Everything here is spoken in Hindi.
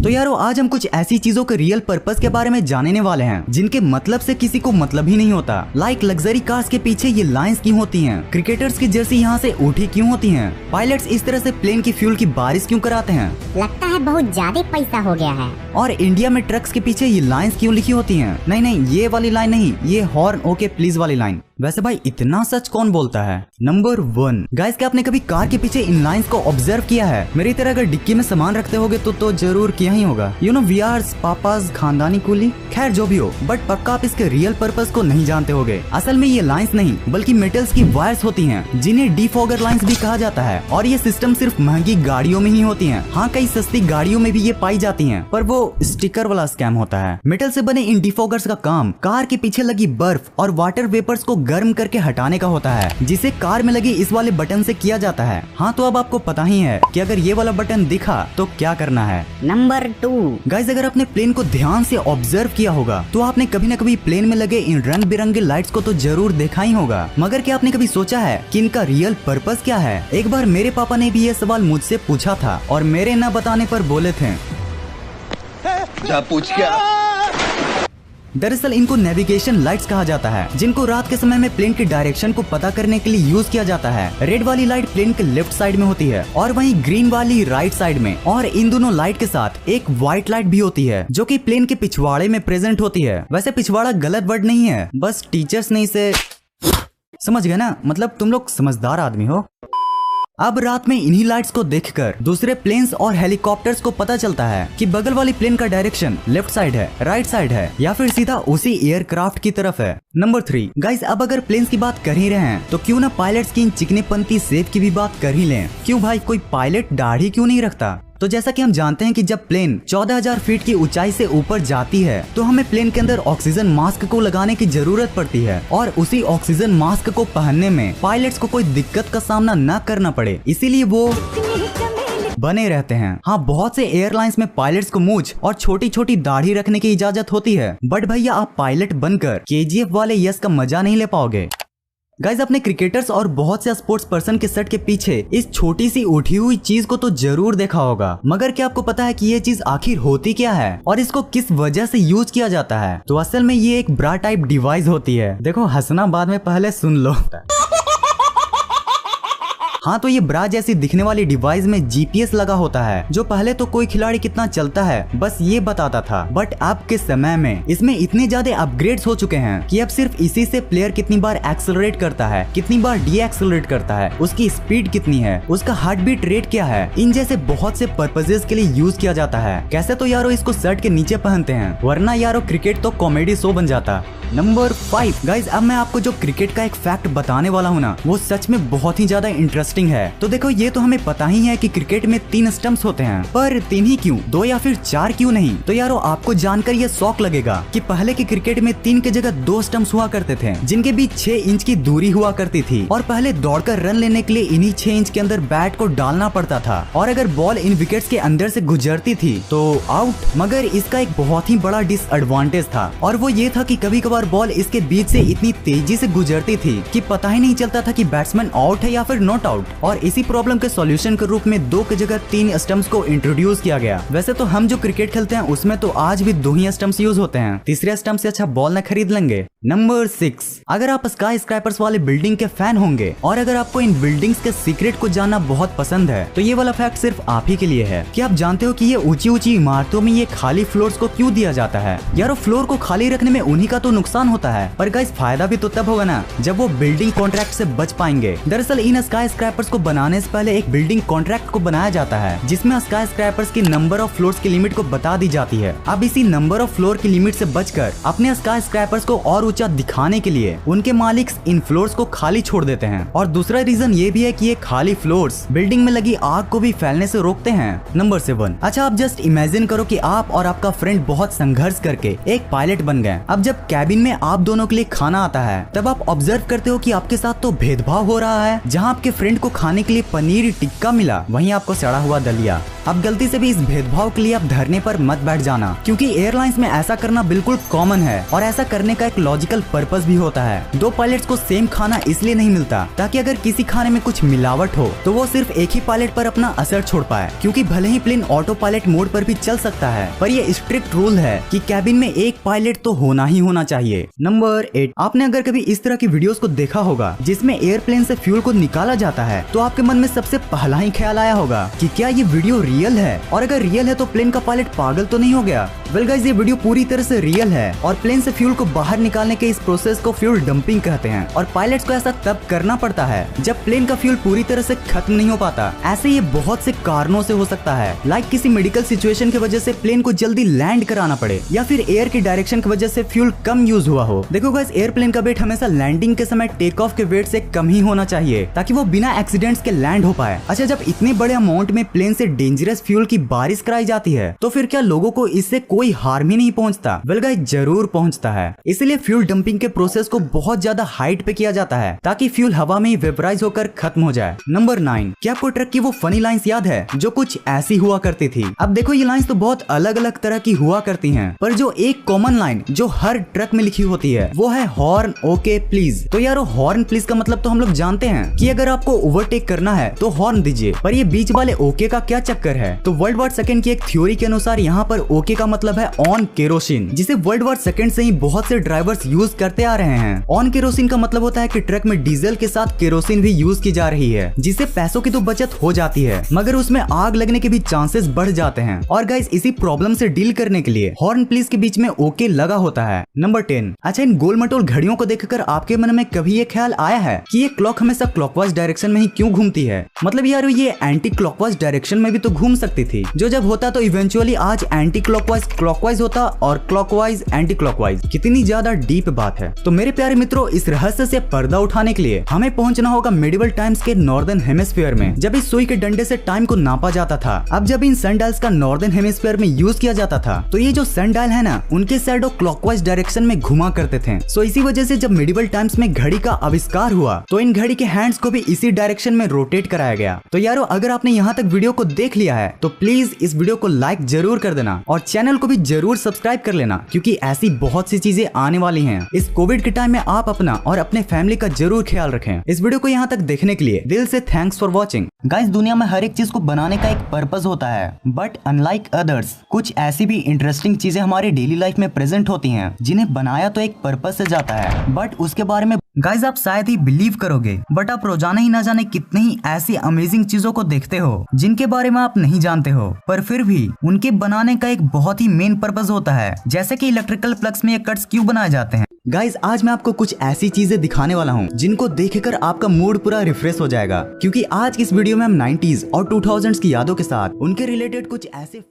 तो यारो आज हम कुछ ऐसी चीजों के रियल पर्पस के बारे में जानने वाले हैं जिनके मतलब से किसी को मतलब ही नहीं होता। लाइक लग्जरी कार्स के पीछे ये लाइंस क्यों होती हैं, क्रिकेटर्स की जर्सी यहाँ से उठी क्यों होती हैं, पायलट्स इस तरह से प्लेन की फ्यूल की बारिश क्यों कराते हैं, लगता है बहुत ज्यादा पैसा हो गया है। और इंडिया में ट्रक्स के पीछे ये लाइंस क्यों लिखी होती हैं। नहीं ये वाली लाइन नहीं, ये हॉर्न ओके प्लीज वाली लाइन। वैसे भाई इतना सच कौन बोलता है। नंबर 1 गाइस, क्या आपने कभी कार के पीछे इन लाइंस को ऑब्जर्व किया है। मेरी तरह अगर डिक्की में सामान रखते होगे तो जरूर किया ही होगा। यू नो वी आर पापास खानदानी कूली। खैर जो भी हो, बट पक्का आप इसके रियल पर्पस को नहीं जानते होगे। असल में ये लाइंस नहीं बल्कि मेटल्स की वायर्स होती हैं जिन्हें डिफॉगर लाइंस भी कहा जाता है। और ये सिस्टम सिर्फ महंगी गाड़ियों में ही होती है। हाँ कई सस्ती गाड़ियों में भी ये पाई जाती है, पर वो स्टिकर वाला स्कैम होता है। मेटल से बने इन डिफॉगर्स का काम कार के पीछे लगी बर्फ और वाटर वेपर्स को गर्म करके हटाने का होता है, जिसे कार में लगी इस वाले बटन से किया जाता है। हाँ तो अब आपको पता ही है कि अगर ये वाला बटन दिखा तो क्या करना है। नंबर 2 गाइस, अगर आपने प्लेन को ध्यान से ऑब्जर्व किया होगा तो आपने कभी न कभी प्लेन में लगे इन रंग बिरंगे लाइट्स को तो जरूर देखा ही होगा। मगर क्या आपने कभी सोचा है कि इनका रियल पर्पस क्या है। एक बार मेरे पापा ने भी ये सवाल मुझसे पूछा था और मेरे न बताने पर बोले थे पूछ क्या। दरअसल इनको नेविगेशन लाइट्स कहा जाता है, जिनको रात के समय में प्लेन की डायरेक्शन को पता करने के लिए यूज किया जाता है। रेड वाली लाइट प्लेन के लेफ्ट साइड में होती है और वहीं ग्रीन वाली राइट साइड में। और इन दोनों लाइट के साथ एक व्हाइट लाइट भी होती है जो कि प्लेन के पिछवाड़े में प्रेजेंट होती है। वैसे पिछवाड़ा गलत वर्ड नहीं है, बस टीचर्स ने इसे समझ गए ना, मतलब तुम लोग समझदार आदमी हो। अब रात में इन्हीं लाइट्स को देखकर दूसरे प्लेन्स और हेलीकॉप्टर्स को पता चलता है कि बगल वाली प्लेन का डायरेक्शन लेफ्ट साइड है, राइट साइड है या फिर सीधा उसी एयरक्राफ्ट की तरफ है। नंबर 3 गाइस, अब अगर प्लेन्स की बात कर ही रहे हैं तो क्यों ना पायलट्स की इन चिकनेपंती शेप की भी बात कर ही लें। क्यों भाई, कोई पायलट दाढ़ी क्यों नहीं रखता। तो जैसा कि हम जानते हैं कि जब प्लेन 14,000 फीट की ऊंचाई से ऊपर जाती है तो हमें प्लेन के अंदर ऑक्सीजन मास्क को लगाने की जरूरत पड़ती है और उसी ऑक्सीजन मास्क को पहनने में पायलट्स को कोई दिक्कत का सामना न करना पड़े, इसीलिए वो बने रहते हैं। हाँ बहुत से एयरलाइंस में पायलट्स को मूंछ और छोटी छोटी दाढ़ी रखने की इजाजत होती है, बट भैया आप पायलट बनकर KGF वाले यश का मजा नहीं ले पाओगे। गाइज, अपने क्रिकेटर्स और बहुत से स्पोर्ट्स पर्सन के शर्ट के पीछे इस छोटी सी उठी हुई चीज को तो जरूर देखा होगा, मगर क्या आपको पता है कि ये चीज आखिर होती क्या है और इसको किस वजह से यूज किया जाता है। तो असल में ये एक ब्रा टाइप डिवाइस होती है। देखो हंसना बाद में, पहले सुन लो। हाँ तो ये ब्रा जैसी दिखने वाली डिवाइस में GPS लगा होता है, जो पहले तो कोई खिलाड़ी कितना चलता है बस ये बताता था, बट अब के समय में इसमें इतने ज्यादा अपग्रेड्स हो चुके हैं कि अब सिर्फ इसी से प्लेयर कितनी बार एक्सेलरेट करता है, कितनी बार डीएक्सेलरेट करता है, उसकी स्पीड कितनी है, उसका हार्ट बीट रेट क्या है, इन जैसे बहुत से पर्पजेस के लिए यूज किया जाता है। कैसे तो यारो इसको शर्ट के नीचे पहनते हैं, वरना यारो क्रिकेट तो कॉमेडी शो बन जाता। नंबर 5 गाइज, अब मैं आपको जो क्रिकेट का एक फैक्ट बताने वाला हूँ ना, वो सच में बहुत ही ज्यादा इंटरेस्टिंग है। तो देखो ये तो हमें पता ही है कि क्रिकेट में 3 स्टंप्स होते हैं, पर 3 ही क्यों, 2 या फिर 4 क्यों नहीं। तो यारो आपको जानकर ये शौक लगेगा कि पहले के क्रिकेट में 3 की जगह 2 स्टंप्स हुआ करते थे, जिनके बीच 6 इंच की दूरी हुआ करती थी और पहले दौड़कर रन लेने के लिए इन्हीं 6 इंच के अंदर बैट को डालना पड़ता था और अगर बॉल इन विकेट्स के अंदर से गुजरती थी तो आउट। मगर इसका एक बहुत ही बड़ा डिसएडवांटेज था और वो ये था कि कभी कभार बॉल इसके बीच से इतनी तेजी से गुजरती थी कि पता ही नहीं चलता था कि बैट्समैन आउट है या फिर नॉट आउट। और इसी प्रॉब्लम के सॉल्यूशन के रूप में 2 की जगह 3 स्टंप्स को इंट्रोड्यूस किया गया। वैसे तो हम जो क्रिकेट खेलते हैं उसमें तो आज भी 2 ही स्टंप्स यूज होते हैं, तीसरे स्टंप से अच्छा बॉल न खरीद लेंगे। नंबर 6 अगर आप स्काई स्क्रैपर्स वाले बिल्डिंग के फैन होंगे और अगर आपको इन बिल्डिंग्स के सीक्रेट को जानना बहुत पसंद है तो ये वाला फैक्ट सिर्फ आप ही के लिए है। कि आप जानते हो कि ये ऊंची ऊंची इमारतों में ये खाली फ्लोर्स को क्यों दिया जाता है। यारो फ्लोर को खाली रखने में उन्हीं का तो नुकसान होता है, पर गाइस फायदा भी तो तब होगा ना जब वो बिल्डिंग कॉन्ट्रैक्ट से बच पाएंगे। दरअसल इन स्काई स्क्रैपर्स को बनाने से पहले एक बिल्डिंग कॉन्ट्रैक्ट को बनाया जाता है जिसमें स्काई स्क्रैपर्स की नंबर ऑफ फ्लोर्स की लिमिट को बता दी जाती है। अब इसी नंबर ऑफ फ्लोर की लिमिट से बचकर अपने स्काई स्क्रैपर्स को और ऊंचा दिखाने के लिए उनके मालिक इन फ्लोर्स को खाली छोड़ देते हैं। और दूसरा रीजन ये भी है कि ये खाली फ्लोर्स बिल्डिंग में लगी आग को भी फैलने से रोकते हैं। नंबर 7 अच्छा आप जस्ट इमेजिन करो कि आप और आपका फ्रेंड बहुत संघर्ष करके एक पायलट बन गए। अब जब कैबिन में आप दोनों के लिए खाना आता है तब आप ऑब्जर्व करते हो कि आपके साथ तो भेदभाव हो रहा है। जहाँ आपके फ्रेंड को खाने के लिए पनीर टिक्का मिला वहीं आपको सड़ा हुआ दलिया। अब गलती से भी इस भेदभाव के लिए आप धरने पर मत बैठ जाना, क्योंकि एयरलाइंस में ऐसा करना बिल्कुल कॉमन है और ऐसा करने का एक लॉजिकल पर्पस भी होता है। दो पायलट्स को सेम खाना इसलिए नहीं मिलता ताकि अगर किसी खाने में कुछ मिलावट हो तो वो सिर्फ एक ही पायलट पर अपना असर छोड़ पाए, क्योंकि भले ही प्लेन ऑटो पायलट मोड पर भी चल सकता है, पर ये स्ट्रिक्ट रूल है कि कैबिन में एक पायलट तो होना ही होना चाहिए। नंबर 8, आपने अगर कभी इस तरह की वीडियोस को देखा होगा जिसमें एयरप्लेन से फ्यूल को निकाला जाता है, तो आपके मन में सबसे पहला ही ख्याल आया होगा कि क्या ये वीडियो रियल है, और अगर रियल है तो प्लेन का पायलट पागल तो नहीं हो गया। वेल गाइस, ये वीडियो पूरी तरह से रियल है और प्लेन से फ्यूल को बाहर निकालने के इस प्रोसेस को फ्यूल डंपिंग कहते हैं, और पायलट्स को ऐसा तब करना पड़ता है जब प्लेन का फ्यूल पूरी तरह से खत्म नहीं हो पाता। ऐसे ये बहुत से कारणों से हो सकता है, लाइक किसी मेडिकल सिचुएशन की वजह से प्लेन को जल्दी लैंड कराना पड़े, या फिर एयर की डायरेक्शन की वजह से फ्यूल कम यूज हुआ हो। देखो गाइस, एयरप्लेन का वेट हमेशा लैंडिंग के समय टेक ऑफ के वेट से कम ही होना चाहिए ताकि वो बिना एक्सीडेंट्स के लैंड हो पाए। अच्छा, जब इतने बड़े अमाउंट में प्लेन से डेंजरस फ्यूल की बारिश कराई जाती है तो फिर क्या लोगों को इससे कोई हार्म ही नहीं पहुंचता? वेल गाइस, जरूर पहुंचता है। इसलिए फ्यूल डंपिंग के प्रोसेस को बहुत ज्यादा हाइट पे किया जाता है ताकि फ्यूल हवा में ही वेपराइज होकर खत्म हो जाए। नंबर 9, क्या आपको ट्रक की वो फनी लाइंस याद है जो कुछ ऐसी हुआ करती थी? अब देखो, ये लाइंस तो बहुत अलग अलग तरह की हुआ करती हैं, पर जो एक कॉमन लाइन जो हर ट्रक में लिखी होती है वो है हॉर्न ओके प्लीज। तो यार, हॉर्न प्लीज का मतलब तो हम लोग जानते हैं कि अगर आपको ओवरटेक करना है तो हॉर्न दीजिए, पर ये बीच वाले ओके का क्या चक्कर है? तो वर्ल्ड वॉर सेकंड की एक थ्योरी के अनुसार यहाँ पर ओके का मतलब है ऑन केरोसिन, जिसे वर्ल्ड वॉर सेकंड से ही बहुत से ड्राइवर्स यूज करते आ रहे हैं। ऑन केरोसिन का मतलब होता है कि ट्रक में डीजल के साथ केरोसिन भी यूज की जा रही है, जिससे पैसों की तो बचत हो जाती है, मगर उसमें आग लगने के भी चांसेस बढ़ जाते हैं। और गाइस, इसी प्रॉब्लम से डील करने के लिए हॉर्न प्लीज के बीच में ओके लगा होता है। नंबर 10, अच्छा, इन गोल मटोल घड़ियों को देखकर आपके मन में कभी ये ख्याल आया है कि ये क्लॉक हमेशा क्लॉकवाइज डायरेक्शन में ही क्यों घूमती है? मतलब यार, ये एंटी क्लॉकवाइज डायरेक्शन में भी तो घूम सकती थी, जो जब होता तो इवेंचुअली आज एंटी क्लॉकवाइज क्लॉकवाइज होता और क्लॉकवाइज एंटी क्लॉकवाइज। कितनी ज्यादा डीप बात है। तो मेरे प्यारे मित्रों, इस रहस्य से पर्दा उठाने के लिए हमें पहुंचना होगा मेडिवल टाइम्स के नॉर्दर्न हेमिस्फीयर में, जब इस सुई के डंडे से टाइम को नापा जाता था। अब जब इन सनडायल्स का नॉर्दर्न हेमिस्फीयर में यूज किया जाता था तो ये जो सनडायल है ना, उनके शैडो क्लॉकवाइज डायरेक्शन में घुमा करते थे। सो इसी वजह से जब मेडिवल टाइम्स में घड़ी का आविष्कार हुआ तो इन घड़ी के हैंड्स को भी इसी डायरेक्शन में रोटेट कराया गया। तो यारो, अगर आपने यहाँ तक वीडियो को देख लिया है तो प्लीज इस वीडियो को लाइक जरूर कर देना और चैनल को भी जरूर सब्सक्राइब कर लेना, क्योंकि ऐसी बहुत सी चीजें आने वाली हैं। इस कोविड के टाइम में आप अपना और अपने फैमिली का जरूर ख्याल रखें। इस वीडियो को यहाँ तक देखने के लिए दिल से थैंक्स फॉर वॉचिंग। गाइस, दुनिया में हर एक चीज को बनाने का एक पर्पस होता है, बट अनलाइक अदर्स, कुछ ऐसी भी इंटरेस्टिंग चीजें हमारी डेली लाइफ में प्रेजेंट होती हैं जिन्हें बनाया तो एक पर्पस से जाता है, बट उसके बारे में गाइस आप शायद ही बिलीव करोगे, बट आप रोजाना ही ना जाने कितनी ही ऐसी अमेजिंग चीजों को देखते हो जिनके बारे में आप नहीं जानते हो, पर फिर भी उनके बनाने का एक बहुत ही मेन पर्पस होता है, जैसे कि इलेक्ट्रिकल प्लग्स में ये कट्स क्यों बनाए जाते हैं। गाइस, आज मैं आपको कुछ ऐसी चीजें दिखाने वाला हूँ जिनको देखकर आपका मूड पूरा रिफ्रेश हो जाएगा, क्योंकि आज इस वीडियो में हम 90s और 2000s की यादों के साथ उनके रिलेटेड कुछ ऐसे